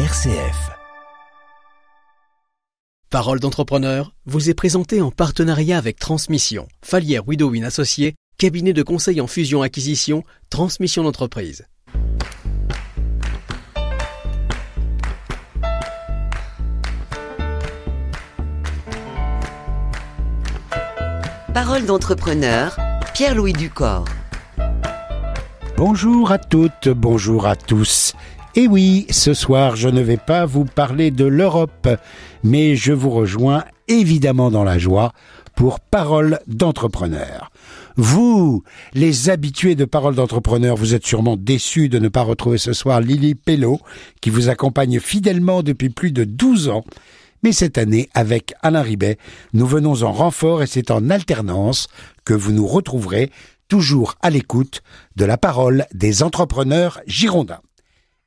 RCF. Parole d'entrepreneur vous est présentée en partenariat avec Transmission, Falière Widowin Associés, cabinet de conseil en fusion-acquisition, transmission d'entreprise. Parole d'entrepreneur, Pierre-Louis Ducor. Bonjour à toutes, bonjour à tous. Et oui, ce soir, je ne vais pas vous parler de l'Europe, mais je vous rejoins évidemment dans la joie pour Parole d'entrepreneur. Vous, les habitués de Parole d'entrepreneur, vous êtes sûrement déçus de ne pas retrouver ce soir Lily Pello, qui vous accompagne fidèlement depuis plus de 12 ans. Mais cette année, avec Alain Ribet, nous venons en renfort et c'est en alternance que vous nous retrouverez toujours à l'écoute de la parole des entrepreneurs girondins.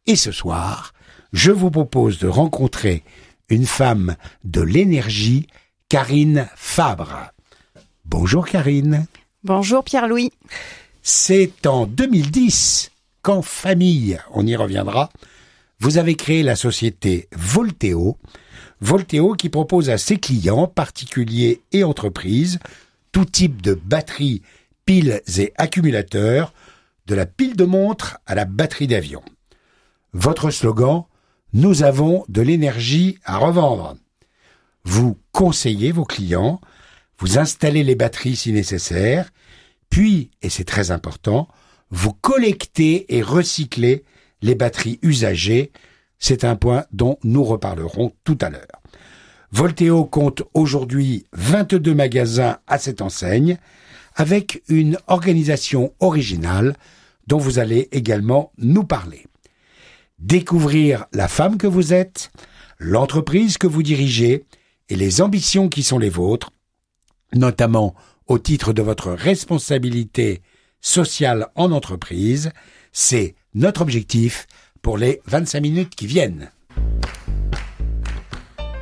Et ce soir, je vous propose de rencontrer une femme de l'énergie, Karine Fabre. Bonjour Karine. Bonjour Pierre-Louis. C'est en 2010 qu'en famille, on y reviendra, vous avez créé la société Volteo. Volteo qui propose à ses clients, particuliers et entreprises, tout type de batteries, piles et accumulateurs, de la pile de montre à la batterie d'avion. Votre slogan, nous avons de l'énergie à revendre. Vous conseillez vos clients, vous installez les batteries si nécessaire, puis, et c'est très important, vous collectez et recyclez les batteries usagées. C'est un point dont nous reparlerons tout à l'heure. Volteo compte aujourd'hui 22 magasins à cette enseigne, avec une organisation originale dont vous allez également nous parler. Découvrir la femme que vous êtes, l'entreprise que vous dirigez et les ambitions qui sont les vôtres, notamment au titre de votre responsabilité sociale en entreprise, c'est notre objectif pour les 25 minutes qui viennent.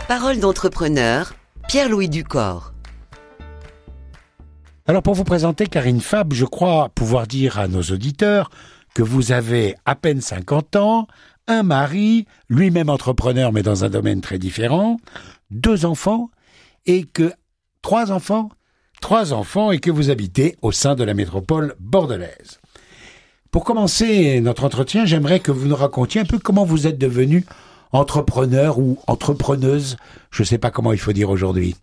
Parole d'entrepreneur, Pierre-Louis Ducor. Alors pour vous présenter Karine Fabre, je crois pouvoir dire à nos auditeurs que vous avez à peine 50 ans, un mari, lui-même entrepreneur mais dans un domaine très différent, 2 enfants et que 3 enfants et que vous habitez au sein de la métropole bordelaise. Pour commencer notre entretien, j'aimerais que vous nous racontiez un peu comment vous êtes devenu entrepreneur ou entrepreneuse, je ne sais pas comment il faut dire aujourd'hui.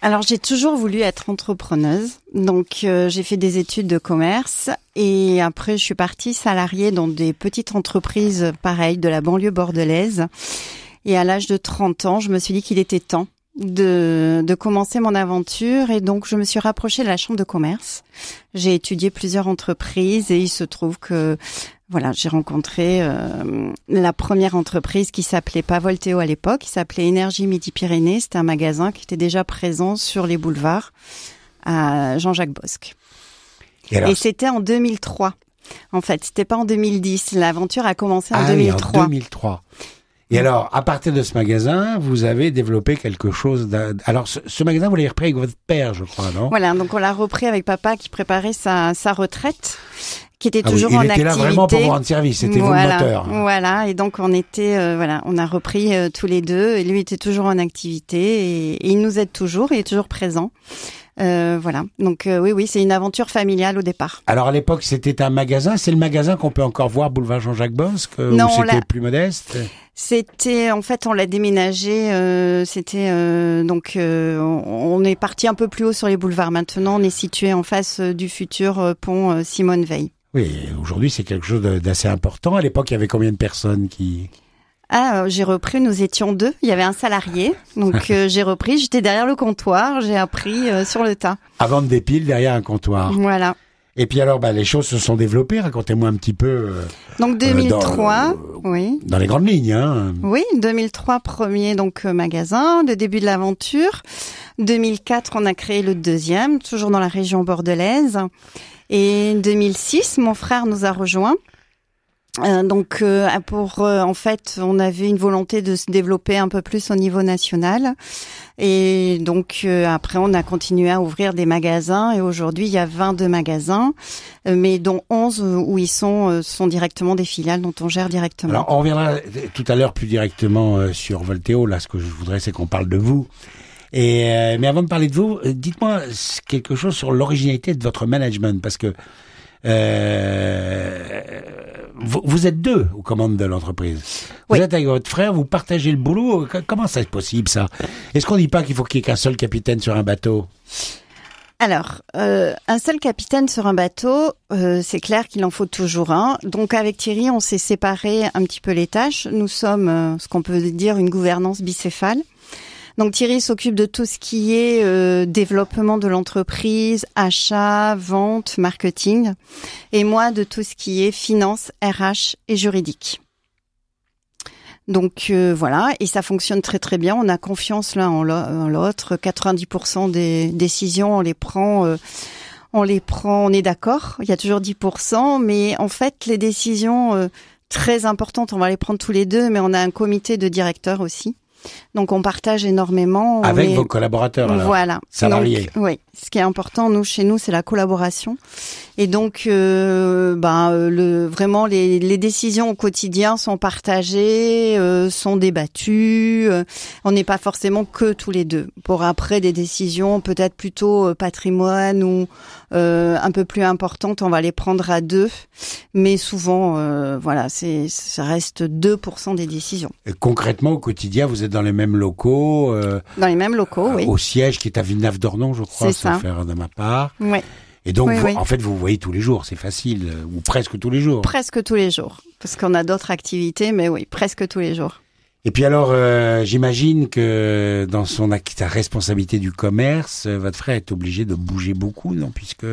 Alors j'ai toujours voulu être entrepreneuse, donc j'ai fait des études de commerce et après je suis partie salariée dans des petites entreprises pareilles de la banlieue bordelaise. Et à l'âge de 30 ans, je me suis dit qu'il était temps de commencer mon aventure et donc je me suis rapprochée de la chambre de commerce. J'ai étudié plusieurs entreprises et il se trouve que j'ai rencontré la première entreprise qui s'appelait pas Volteo à l'époque, qui s'appelait Énergie Midi-Pyrénées. C'était un magasin qui était déjà présent sur les boulevards à Jean-Jacques Bosc. Et c'était en 2003. En fait, c'était pas en 2010. L'aventure a commencé en 2003. Oui, en 2003. Et alors, à partir de ce magasin, vous avez développé quelque chose Alors, ce magasin, vous l'avez repris avec votre père, je crois, non? Voilà, donc on l'a repris avec papa qui préparait sa retraite, qui était toujours en activité. Il était là vraiment pour vous rendre service, c'était vous le moteur. Voilà, et donc on était, on a repris tous les deux, et lui était toujours en activité, et il nous aide toujours, il est toujours présent. Donc oui, c'est une aventure familiale au départ. Alors à l'époque, c'était un magasin, c'est le magasin qu'on peut encore voir boulevard Jean-Jacques Bosc, non, ou c'était plus modeste? C'était, en fait, on l'a déménagé, on est parti un peu plus haut sur les boulevards. Maintenant, on est situé en face du futur pont Simone Veil. Oui, aujourd'hui, c'est quelque chose d'assez important. À l'époque, il y avait combien de personnes qui... J'ai repris, nous étions 2. Il y avait un salarié. Donc, j'ai repris, j'étais derrière le comptoir, j'ai appris sur le tas. À vendre des piles derrière un comptoir. Voilà. Et puis alors, les choses se sont développées. Racontez-moi un petit peu. Donc 2003, oui. Dans les grandes lignes, hein. Oui, 2003 premier magasin, le début de l'aventure. 2004, on a créé le deuxième, toujours dans la région bordelaise. Et 2006, mon frère nous a rejoints. En fait, on avait une volonté de se développer un peu plus au niveau national. Et donc, après, on a continué à ouvrir des magasins. Et aujourd'hui, il y a 22 magasins, mais dont 11 où ils sont directement des filiales dont on gère directement. Alors, on reviendra tout à l'heure plus directement sur Volteo. Là, ce que je voudrais, c'est qu'on parle de vous. Mais avant de parler de vous, dites-moi quelque chose sur l'originalité de votre management, parce que vous êtes deux aux commandes de l'entreprise. Oui. Vous êtes avec votre frère, vous partagez le boulot. Comment c'est possible, ça? Est-ce qu'on dit pas qu'il faut qu'il y ait qu'un seul capitaine sur un bateau? Alors, un seul capitaine sur un bateau, c'est clair qu'il en faut toujours un. Donc avec Thierry, on s'est séparé un petit peu les tâches. Nous sommes ce qu'on peut dire une gouvernance bicéphale. Donc Thierry s'occupe de tout ce qui est développement de l'entreprise, achat, vente, marketing, et moi de tout ce qui est finance, RH et juridique. Donc voilà, et ça fonctionne très très bien. On a confiance l'un en l'autre. 90% des décisions, on les prend, on est d'accord. Il y a toujours 10%, mais en fait les décisions très importantes, on va les prendre tous les deux, mais on a un comité de directeurs aussi. Donc on partage énormément. Avec vos collaborateurs, alors, voilà, salariés. Donc, oui, ce qui est important, chez nous, c'est la collaboration. Et donc, vraiment, les décisions au quotidien sont partagées, sont débattues. On n'est pas forcément que tous les deux. Pour après des décisions peut-être plutôt patrimoine ou un peu plus importantes, on va les prendre à deux. Mais souvent, ça reste 2% des décisions. Et concrètement, au quotidien, vous êtes dans les mêmes locaux. Dans les mêmes locaux, oui. Au siège qui est à Villeneuve-d'Ornon, je crois, c'est ça. Sauf erreur de ma part. Oui. Et donc, Oui. en fait, vous voyez tous les jours, c'est facile, ou presque tous les jours. Presque tous les jours, parce qu'on a d'autres activités, mais oui, presque tous les jours. Et puis alors, j'imagine que dans sa responsabilité du commerce, votre frère est obligé de bouger beaucoup, non? Puisque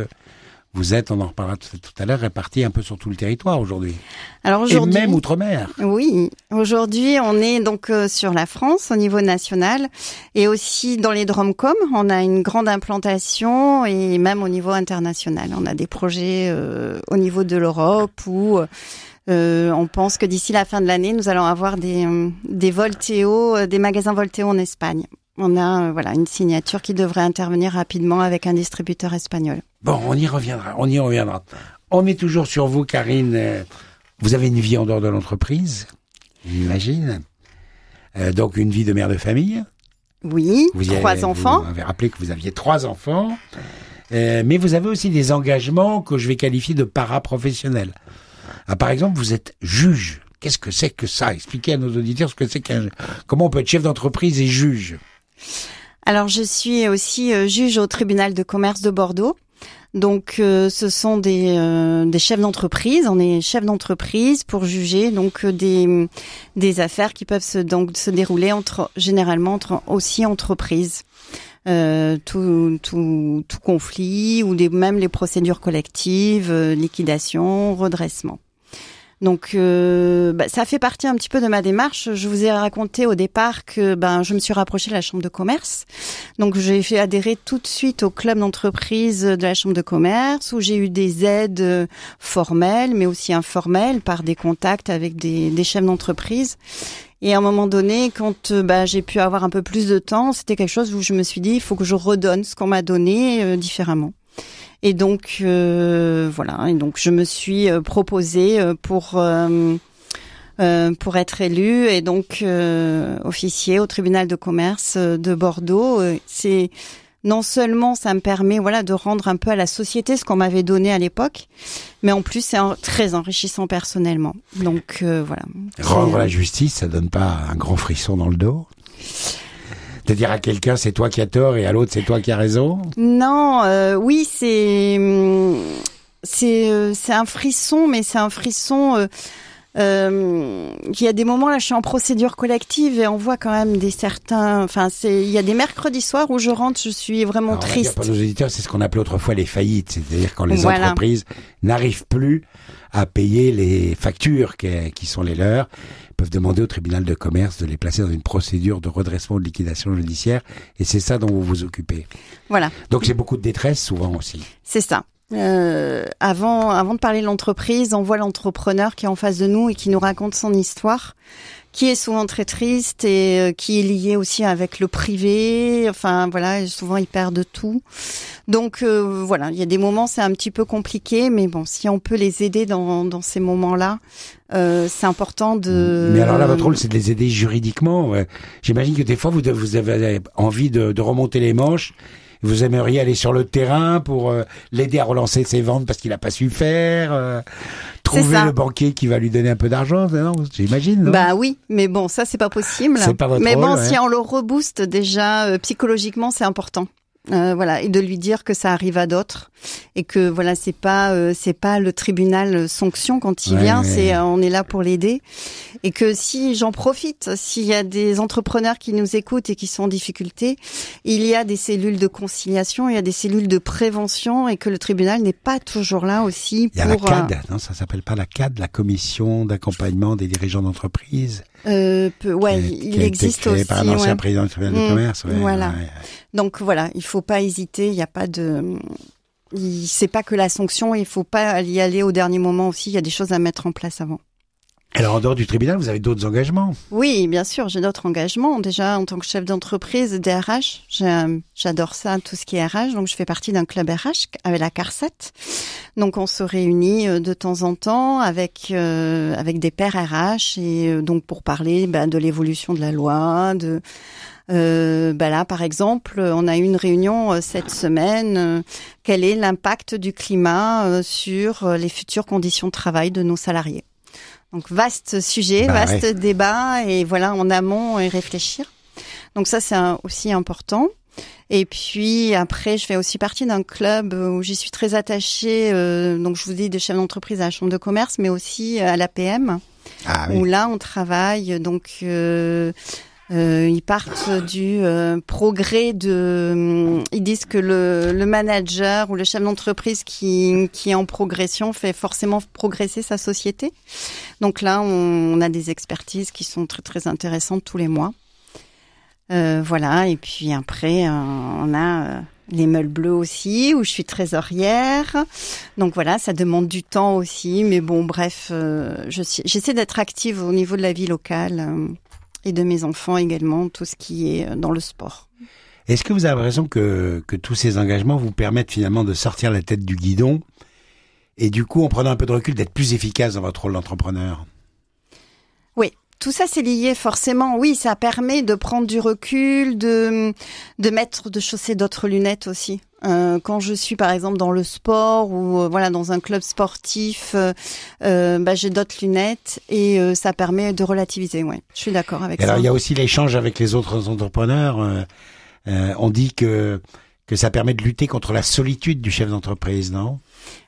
vous êtes, on en reparlera tout à l'heure, répartis un peu sur tout le territoire aujourd'hui. Alors aujourd'hui, et même outre-mer. Oui, aujourd'hui on est donc sur la France au niveau national et aussi dans les Dromcom, on a une grande implantation et même au niveau international. On a des projets au niveau de l'Europe où on pense que d'ici la fin de l'année, nous allons avoir des Volteo, des magasins Volteo en Espagne. On a une signature qui devrait intervenir rapidement avec un distributeur espagnol. Bon, on y reviendra. On est toujours sur vous, Karine. Vous avez une vie en dehors de l'entreprise, j'imagine. Donc une vie de mère de famille. Oui, 3 enfants. Vous avez rappelé que vous aviez 3 enfants. Mais vous avez aussi des engagements que je vais qualifier de paraprofessionnels. Par exemple, vous êtes juge. Qu'est-ce que c'est que ça? Expliquez à nos auditeurs ce que c'est comment on peut être chef d'entreprise et juge. Alors, je suis aussi juge au tribunal de commerce de Bordeaux. Donc, ce sont des chefs d'entreprise. On est chef d'entreprise pour juger donc des affaires qui peuvent se dérouler généralement entre entreprises. Tout conflit ou même les procédures collectives, liquidation, redressement. Donc ça fait partie un petit peu de ma démarche. Je vous ai raconté au départ que je me suis rapprochée de la chambre de commerce. Donc j'ai fait adhérer tout de suite au club d'entreprise de la chambre de commerce où j'ai eu des aides formelles mais aussi informelles par des contacts avec des chefs d'entreprise. Et à un moment donné, quand j'ai pu avoir un peu plus de temps, c'était quelque chose où je me suis dit il faut que je redonne ce qu'on m'a donné différemment. Et donc et donc je me suis proposée pour être élue et donc officier au tribunal de commerce de Bordeaux. C'est non seulement ça me permet de rendre un peu à la société ce qu'on m'avait donné à l'époque, mais en plus c'est très enrichissant personnellement. Donc voilà. Rendre la justice, ça donne pas un grand frisson dans le dos? De dire à quelqu'un c'est toi qui as tort et à l'autre c'est toi qui as raison? Non, oui, c'est un frisson, mais c'est un frisson. Il y a des moments là, je suis en procédure collective et on voit quand même il y a des mercredis soirs où je rentre, je suis vraiment triste. Pour nos auditeurs, c'est ce qu'on appelait autrefois les faillites, c'est-à-dire quand les entreprises n'arrivent plus à payer les factures qui sont les leurs, peuvent demander au tribunal de commerce de les placer dans une procédure de redressement ou de liquidation judiciaire, et c'est ça dont vous vous occupez. Voilà. Donc c'est beaucoup de détresse souvent aussi. C'est ça. Avant de parler de l'entreprise, on voit l'entrepreneur qui est en face de nous et qui nous raconte son histoire, qui est souvent très triste et qui est lié aussi avec le privé. Enfin voilà, souvent il perd de tout. Donc voilà, il y a des moments c'est un petit peu compliqué, mais bon, si on peut les aider dans ces moments-là, c'est important de. Mais alors là, votre rôle, c'est de les aider juridiquement. Ouais. J'imagine que des fois, vous avez envie de remonter les manches. Vous aimeriez aller sur le terrain pour l'aider à relancer ses ventes parce qu'il n'a pas su faire, trouver le banquier qui va lui donner un peu d'argent, non? J'imagine, non? Bah oui, mais bon, ça c'est pas possible. C'est pas votre mais rôle, bon, ouais. si on le rebooste déjà psychologiquement, c'est important. Voilà, et de lui dire que ça arrive à d'autres et que voilà, c'est pas le tribunal sanction quand il vient, c'est on est là pour l'aider et que si j'en profite, s'il y a des entrepreneurs qui nous écoutent et qui sont en difficulté, il y a des cellules de conciliation, il y a des cellules de prévention et que le tribunal n'est pas toujours là aussi. Il y a la CAD, non, ça s'appelle pas la CAD, la commission d'accompagnement des dirigeants d'entreprise. Il existe créé aussi par un ancien président du tribunal de commerce. Voilà. Donc voilà, il faut pas hésiter. Il y a pas de, c'est pas que la sanction. Il faut pas y aller au dernier moment aussi. Il y a des choses à mettre en place avant. Alors en dehors du tribunal, vous avez d'autres engagements? Oui, bien sûr, j'ai d'autres engagements. Déjà en tant que chef d'entreprise, DRH, j'adore ça, tout ce qui est RH. Donc je fais partie d'un club RH avec la CARSAT. Donc on se réunit de temps en temps avec des pairs RH et donc pour parler de l'évolution de la loi, là par exemple, on a eu une réunion cette semaine. Quel est l'impact du climat sur les futures conditions de travail de nos salariés? Donc vaste sujet, vaste débat et voilà en amont et réfléchir. Donc ça c'est aussi important. Et puis après, je fais aussi partie d'un club où j'y suis très attachée. Donc je vous dis de chef d'entreprise à la chambre de commerce, mais aussi à l'APM, où là on travaille. Donc ils partent du progrès ils disent que le manager ou le chef d'entreprise qui est en progression fait forcément progresser sa société. Donc là, on a des expertises qui sont très très intéressantes tous les mois. Voilà, et puis après, on a les meules bleus aussi, où je suis trésorière. Donc voilà, ça demande du temps aussi, mais bon, bref, j'essaie d'être active au niveau de la vie locale et de mes enfants également, tout ce qui est dans le sport. Est-ce que vous avez l'impression que tous ces engagements vous permettent finalement de sortir la tête du guidon et du coup, en prenant un peu de recul, d'être plus efficace dans votre rôle d'entrepreneur? Oui. Tout ça, c'est lié forcément. Oui, ça permet de prendre du recul, de chausser d'autres lunettes aussi. Quand je suis par exemple dans le sport ou dans un club sportif, j'ai d'autres lunettes et ça permet de relativiser. Ouais, je suis d'accord avec ça. Alors il y a aussi l'échange avec les autres entrepreneurs. On dit que ça permet de lutter contre la solitude du chef d'entreprise, non?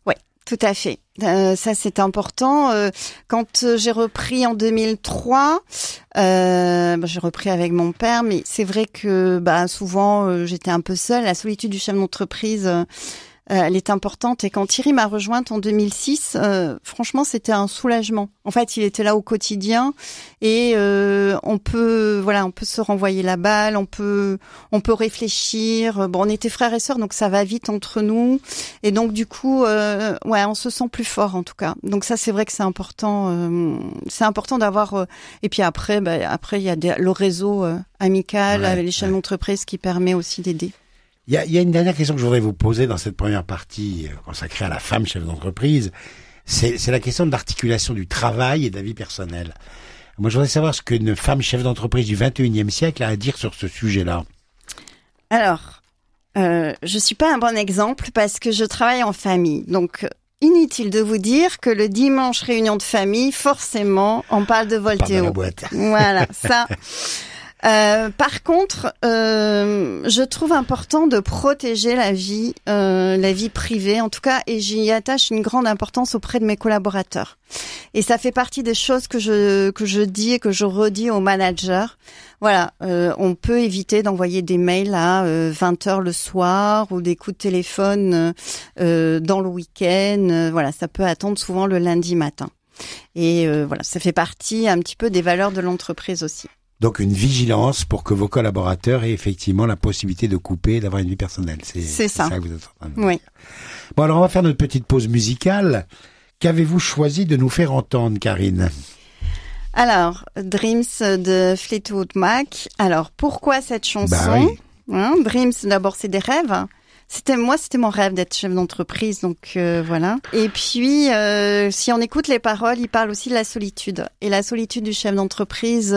Ouais. Tout à fait. Ça, c'est important. Quand j'ai repris en 2003, j'ai repris avec mon père, mais c'est vrai que souvent, j'étais un peu seule. La solitude du chef d'entreprise, elle est importante. Et quand Thierry m'a rejointe en 2006, franchement, c'était un soulagement. En fait, il était là au quotidien et on peut se renvoyer la balle, on peut réfléchir. Bon, on était frères et sœurs, donc ça va vite entre nous. Et donc du coup, on se sent plus fort en tout cas. Donc ça, c'est vrai que c'est important. C'est important d'avoir. Et puis après, il y a le réseau amical avec les chefs d'entreprise qui permet aussi d'aider. Il y a une dernière question que je voudrais vous poser dans cette première partie consacrée à la femme chef d'entreprise. C'est la question de l'articulation du travail et de la vie personnelle. Moi, je voudrais savoir ce qu'une femme chef d'entreprise du 21e siècle a à dire sur ce sujet-là. Alors, je suis pas un bon exemple parce que je travaille en famille. Donc, inutile de vous dire que le dimanche réunion de famille, forcément, on parle de Volteo. On parle de la boîte. Voilà, ça... Par contre, je trouve important de protéger la vie privée, en tout cas, et j'y attache une grande importance auprès de mes collaborateurs. Et ça fait partie des choses que je dis et que je redis aux managers. Voilà, on peut éviter d'envoyer des mails à 20h le soir ou des coups de téléphone dans le week-end. Voilà, ça peut attendre souvent le lundi matin. Et ça fait partie un petit peu des valeurs de l'entreprise aussi. Donc une vigilance pour que vos collaborateurs aient effectivement la possibilité de couper et d'avoir une vie personnelle. C'est ça. Que vous êtes en train de dire. Oui. Bon, alors on va faire notre petite pause musicale. Qu'avez-vous choisi de nous faire entendre, Karine ? Alors, Dreams de Fleetwood Mac. Alors, pourquoi cette chanson ? Oui. Dreams, d'abord, c'est des rêves. C'était mon rêve d'être chef d'entreprise, donc voilà. Et puis, si on écoute les paroles, il parle aussi de la solitude. Et la solitude du chef d'entreprise,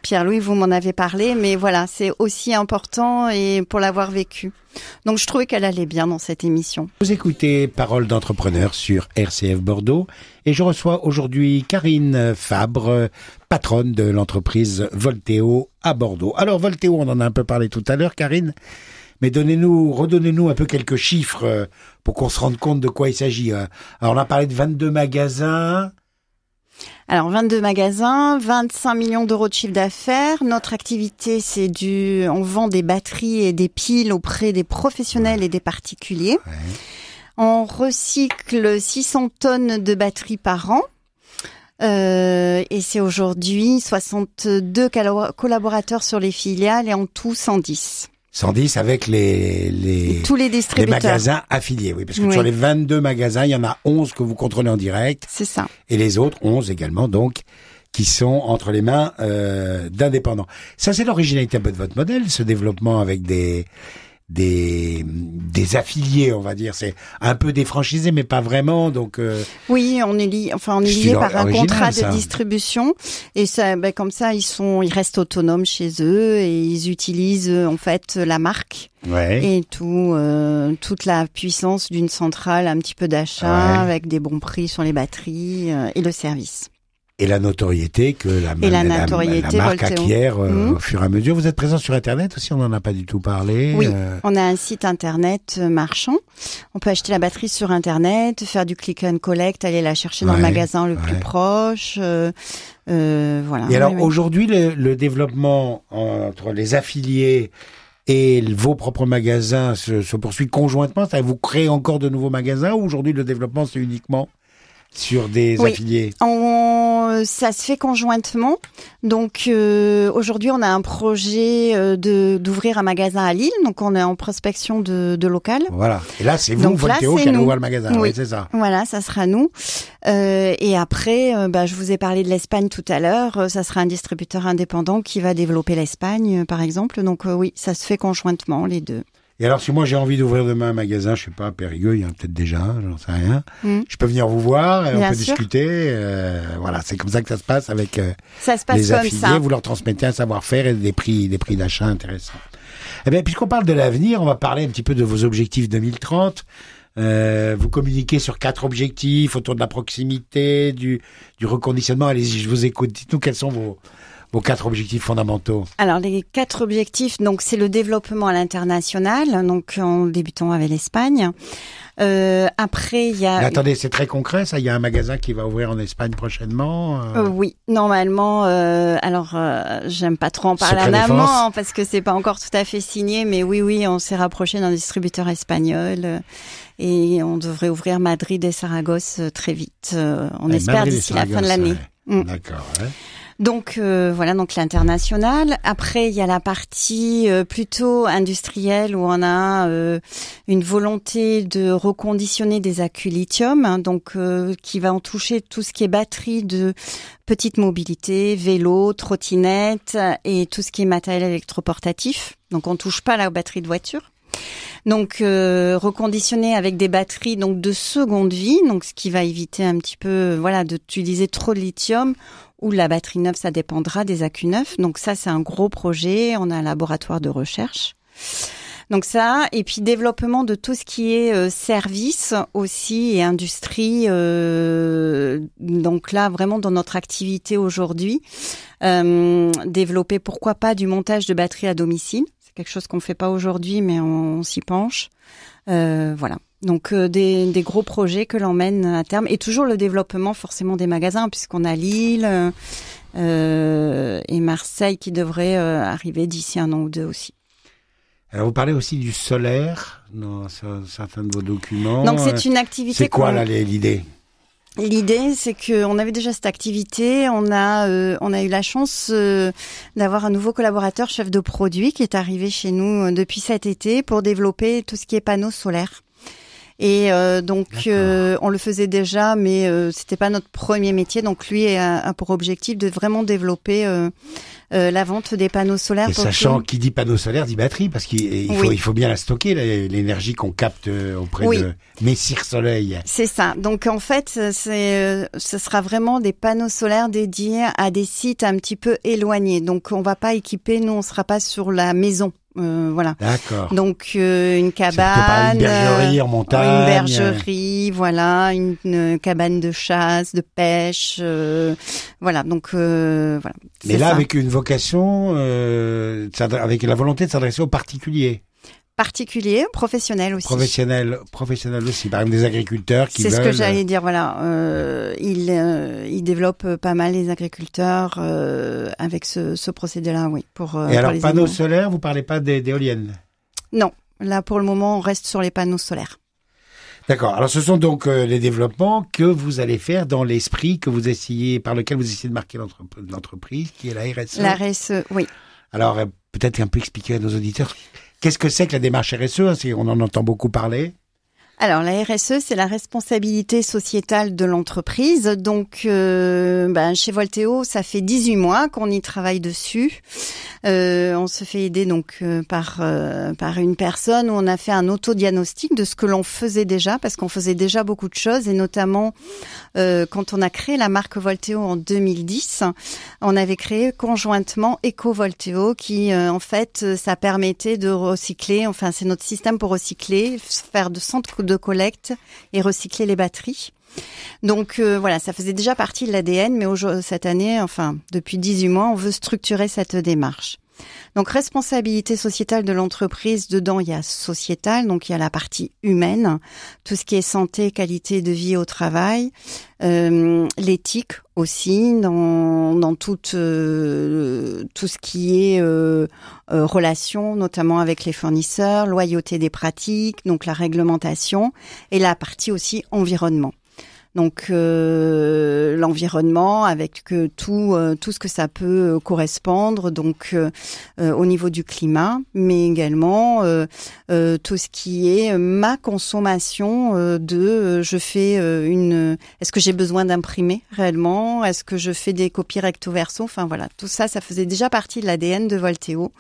Pierre-Louis, vous m'en avez parlé, mais voilà, c'est aussi important et pour l'avoir vécu. Donc, je trouvais qu'elle allait bien dans cette émission. Vous écoutez Paroles d'entrepreneur sur RCF Bordeaux et je reçois aujourd'hui Karine Fabre, patronne de l'entreprise Volteo à Bordeaux. Alors, Volteo, on en a un peu parlé tout à l'heure, Karine. Mais redonnez-nous un peu quelques chiffres pour qu'on se rende compte de quoi il s'agit. Alors, on a parlé de 22 magasins. Alors, 22 magasins, 25 millions d'euros de chiffre d'affaires. Notre activité, on vend des batteries et des piles auprès des professionnels et des particuliers. Ouais. On recycle 600 tonnes de batteries par an. Et c'est aujourd'hui 62 collaborateurs sur les filiales et en tout 110. 110 avec tous les distributeurs. Les magasins affiliés, oui. Parce que sur les 22 magasins, il y en a 11 que vous contrôlez en direct. C'est ça. Et les autres, 11 également, donc, qui sont entre les mains d'indépendants. Ça, c'est l'originalité un peu de votre modèle, ce développement avec des affiliés, on va dire. C'est un peu défranchisé, mais pas vraiment. Donc oui, on est lié par un contrat de distribution et ça, comme ça, ils restent autonomes chez eux et ils utilisent en fait la marque et toute la puissance d'une centrale, un petit peu d'achat avec des bons prix sur les batteries et le service. Et la notoriété que la marque acquiert au fur et à mesure. Vous êtes présent sur Internet aussi, on n'en a pas du tout parlé. Oui, on a un site Internet marchand. On peut acheter la batterie sur Internet, faire du click and collect, aller la chercher dans le magasin le plus proche. Voilà. Et alors aujourd'hui, le développement entre les affiliés et vos propres magasins se poursuit conjointement. Ça, vous créez encore de nouveaux magasins ou aujourd'hui le développement c'est uniquement sur des affiliés? Ça se fait conjointement. Donc aujourd'hui, on a un projet d'ouvrir un magasin à Lille. Donc on est en prospection de local. Voilà. Et là, c'est vous, Volteo, qui allez ouvrir le magasin. Oui, c'est ça. Voilà, ça sera nous. Et après, je vous ai parlé de l'Espagne tout à l'heure. Ça sera un distributeur indépendant qui va développer l'Espagne, par exemple. Donc oui, ça se fait conjointement, les deux. Et alors, si moi j'ai envie d'ouvrir demain un magasin, je sais pas, à Périgueux, il y en a peut-être déjà un, j'en sais rien. Je peux venir vous voir et on peut discuter. Voilà, c'est comme ça que ça se passe avec les affiliés. Ça. Vous leur transmettez un savoir-faire et des prix d'achat intéressants. Eh bien, puisqu'on parle de l'avenir, on va parler un petit peu de vos objectifs 2030. Vous communiquez sur 4 objectifs autour de la proximité, du reconditionnement. Allez-y, je vous écoute. Dites-nous quels sont vos 4 objectifs fondamentaux. Alors, les 4 objectifs, donc, c'est le développement à l'international, donc, en débutant avec l'Espagne. Après, il y a... Mais attendez, c'est très concret, ça? Il y a un magasin qui va ouvrir en Espagne prochainement? Oui, normalement, j'aime pas trop en parler en amont, parce que c'est pas encore tout à fait signé, mais oui, on s'est rapproché d'un distributeur espagnol, et on devrait ouvrir Madrid et Saragosse très vite. On espère d'ici la fin de l'année. Ouais. D'accord, ouais. Donc voilà, donc l'international. Après, il y a la partie plutôt industrielle où on a une volonté de reconditionner des accus lithium, donc qui va en toucher tout ce qui est batterie de petite mobilité, vélo, trottinette et tout ce qui est matériel électroportatif. Donc on touche pas la batterie de voiture. Donc reconditionner avec des batteries donc de seconde vie, donc ce qui va éviter un petit peu d'utiliser trop de lithium. Ou la batterie neuve, ça dépendra des accus neufs. Donc ça, c'est un gros projet. On a un laboratoire de recherche. Donc ça, et puis développement de tout ce qui est service aussi et industrie. Donc là, vraiment dans notre activité aujourd'hui, développer pourquoi pas du montage de batteries à domicile. C'est quelque chose qu'on fait pas aujourd'hui, mais on s'y penche. Voilà. Donc des gros projets que l'on mène à terme et toujours le développement forcément des magasins puisqu'on a Lille et Marseille qui devraient arriver d'ici 1 an ou 2 aussi. Alors vous parlez aussi du solaire dans certains de vos documents. Donc c'est une activité. C'est quoi là l'idée? L'idée, c'est que on avait déjà cette activité. On a eu la chance d'avoir un nouveau collaborateur chef de produit qui est arrivé chez nous depuis cet été pour développer tout ce qui est panneaux solaires. Et donc on le faisait déjà, mais c'était pas notre premier métier. Donc lui a pour objectif de vraiment développer la vente des panneaux solaires. Et sachant qui dit panneau solaire dit batterie, parce qu'il faut bien la stocker, l'énergie qu'on capte auprès de Messire Soleil. C'est ça. Donc en fait, ce sera vraiment des panneaux solaires dédiés à des sites un petit peu éloignés. Donc on va pas équiper, nous on sera pas sur la maison. Voilà. D'accord. Donc une cabane, une bergerie en montagne, une bergerie, voilà, une cabane de chasse, de pêche, voilà. Donc voilà. Mais là, avec une vocation, avec la volonté de s'adresser aux particuliers. Particuliers, professionnels aussi. Professionnels aussi. Par exemple, des agriculteurs qui veulent... C'est ce que j'allais dire, voilà. Il développe pas mal les agriculteurs avec ce procédé-là, oui. Et alors, panneaux solaires, vous parlez pas d'éoliennes? Non. Là, pour le moment, on reste sur les panneaux solaires. D'accord. Alors, ce sont donc les développements que vous allez faire dans l'esprit par lequel vous essayez de marquer l'entreprise, qui est la RSE. La RSE, oui. Alors, peut-être un peu expliquer à nos auditeurs... Qu'est-ce que c'est que la démarche RSE? On en entend beaucoup parler. Alors la RSE, c'est la responsabilité sociétale de l'entreprise. Donc chez Volteo, ça fait 18 mois qu'on y travaille dessus. On se fait aider donc par une personne où on a fait un autodiagnostic de ce que l'on faisait déjà, parce qu'on faisait déjà beaucoup de choses, et notamment quand on a créé la marque Volteo en 2010, on avait créé conjointement Eco-Volteo qui en fait ça permettait de recycler, enfin c'est notre système pour recycler, faire de centres de collecte et recycler les batteries. Donc voilà, ça faisait déjà partie de l'ADN, mais cette année, enfin depuis 18 mois, on veut structurer cette démarche. Donc responsabilité sociétale de l'entreprise, dedans il y a sociétal, donc il y a la partie humaine, tout ce qui est santé, qualité de vie au travail, l'éthique aussi dans tout ce qui est relation, notamment avec les fournisseurs, loyauté des pratiques, donc la réglementation, et la partie aussi environnement. Donc l'environnement avec tout ce que ça peut correspondre, donc au niveau du climat, mais également tout ce qui est ma consommation est-ce que j'ai besoin d'imprimer réellement, est-ce que je fais des copies recto verso, enfin voilà, tout ça faisait déjà partie de l'ADN de Volteo,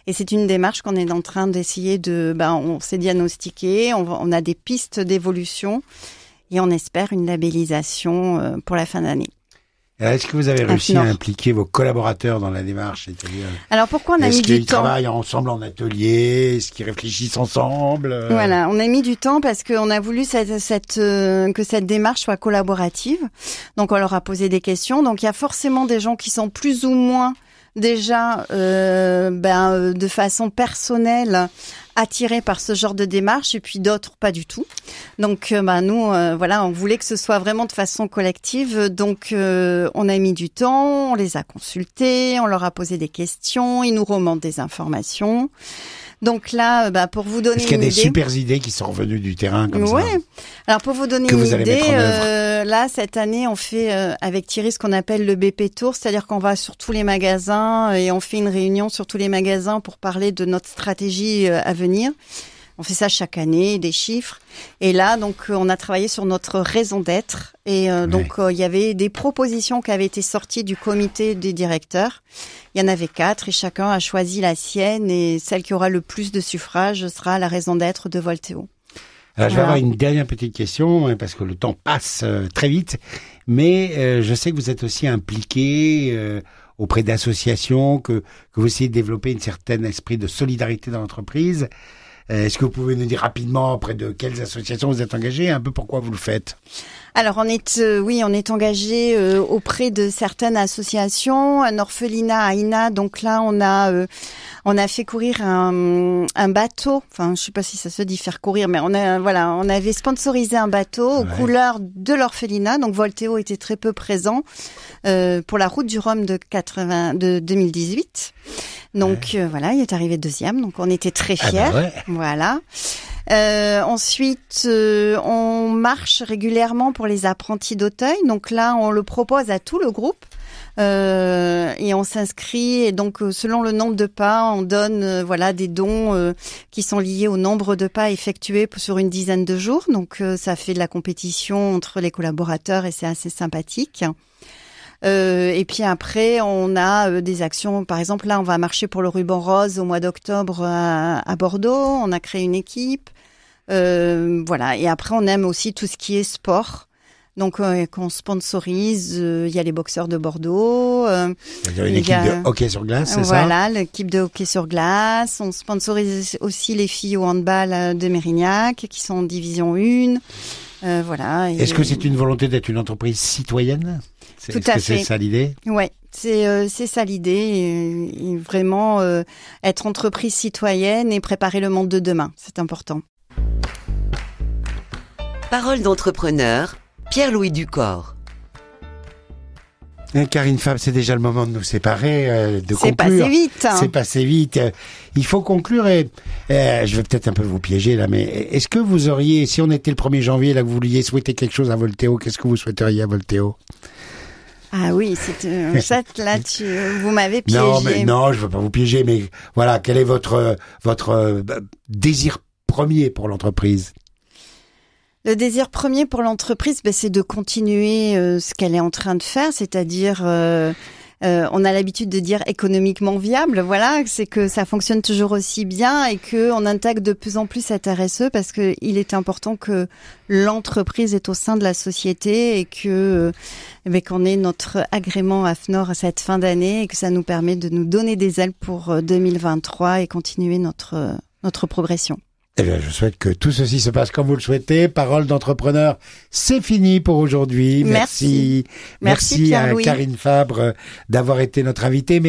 et c'est une démarche qu'on est en train d'essayer on s'est diagnostiqué, on a des pistes d'évolution. Et on espère une labellisation pour la fin d'année. Alors, est-ce que vous avez réussi à impliquer vos collaborateurs dans la démarche? Alors pourquoi on a mis du temps? Est-ce qu'ils travaillent ensemble en atelier? Est-ce qu'ils réfléchissent ensemble? Voilà, on a mis du temps parce qu'on a voulu que cette démarche soit collaborative. Donc on leur a posé des questions. Donc il y a forcément des gens qui sont plus ou moins déjà de façon personnelle attirés par ce genre de démarche, et puis d'autres pas du tout. Donc nous on voulait que ce soit vraiment de façon collective, donc on a mis du temps, on les a consultés, on leur a posé des questions, ils nous remontent des informations. Donc là, pour vous donner une idée... Est-ce qu'il y a des super idées qui sont revenues du terrain comme ça? Oui. Alors pour vous donner une idée, là cette année on fait avec Thierry ce qu'on appelle le BP Tour, c'est-à-dire qu'on va sur tous les magasins et on fait une réunion sur tous les magasins pour parler de notre stratégie à venir. On fait ça chaque année, des chiffres. Et là, donc, on a travaillé sur notre raison d'être. Et donc, il y avait des propositions qui avaient été sorties du comité des directeurs. Il y en avait 4 et chacun a choisi la sienne. Et celle qui aura le plus de suffrages sera la raison d'être de Volteo. Alors, je vais avoir une dernière petite question, parce que le temps passe très vite. Mais je sais que vous êtes aussi impliqué auprès d'associations, que vous essayez de développer un certain esprit de solidarité dans l'entreprise. Est-ce que vous pouvez nous dire rapidement auprès de quelles associations vous êtes engagés et un peu pourquoi vous le faites? Alors on est engagé auprès de certaines associations, un orphelinat à Ina. Donc là on a fait courir un bateau. Enfin je sais pas si ça se dit faire courir, mais on avait sponsorisé un bateau aux couleurs de l'orphelinat. Donc Volteo était très peu présent pour la route du Rhum de 2018. Donc il est arrivé deuxième. Donc on était très fiers. Ah bah ouais. Voilà. Ensuite, on marche régulièrement pour les apprentis d'Auteuil. Donc là, on le propose à tout le groupe. Et on s'inscrit, et donc selon le nombre de pas, on donne des dons qui sont liés au nombre de pas effectués sur une dizaine de jours. Donc ça fait de la compétition entre les collaborateurs et c'est assez sympathique. Et puis après, on a des actions. Par exemple, là, on va marcher pour le ruban rose au mois d'octobre à Bordeaux. On a créé une équipe. Et après, on aime aussi tout ce qui est sport. Donc, qu'on sponsorise, il y a les boxeurs de Bordeaux. Il y a une équipe de hockey sur glace, c'est ça? Voilà, l'équipe de hockey sur glace. On sponsorise aussi les filles au handball de Mérignac, qui sont en division 1. Est-ce que c'est une volonté d'être une entreprise citoyenne? Tout à fait. C'est ça l'idée? Ouais, c'est ça l'idée. Et vraiment être entreprise citoyenne et préparer le monde de demain, c'est important. Parole d'entrepreneur, Pierre-Louis Ducor. Karine Fabre, c'est déjà le moment de nous séparer, de conclure. C'est passé vite. C'est passé vite. Il faut conclure et je vais peut-être un peu vous piéger là, mais est-ce que vous auriez, si on était le 1er janvier, là, que vous vouliez souhaiter quelque chose à Volteo, qu'est-ce que vous souhaiteriez à Volteo? Ah oui, là, vous m'avez piégé. Non, je veux pas vous piéger, mais voilà, quel est votre désir premier pour l'entreprise? Le désir premier pour l'entreprise, c'est de continuer ce qu'elle est en train de faire, c'est-à-dire, on a l'habitude de dire économiquement viable, voilà, c'est que ça fonctionne toujours aussi bien et que on intègre de plus en plus cette RSE parce que il est important que l'entreprise est au sein de la société et que qu'on ait notre agrément AFNOR à cette fin d'année et que ça nous permet de nous donner des ailes pour 2023 et continuer notre progression. Eh bien, je souhaite que tout ceci se passe comme vous le souhaitez. Parole d'entrepreneur, c'est fini pour aujourd'hui. Merci à Karine Fabre d'avoir été notre invitée.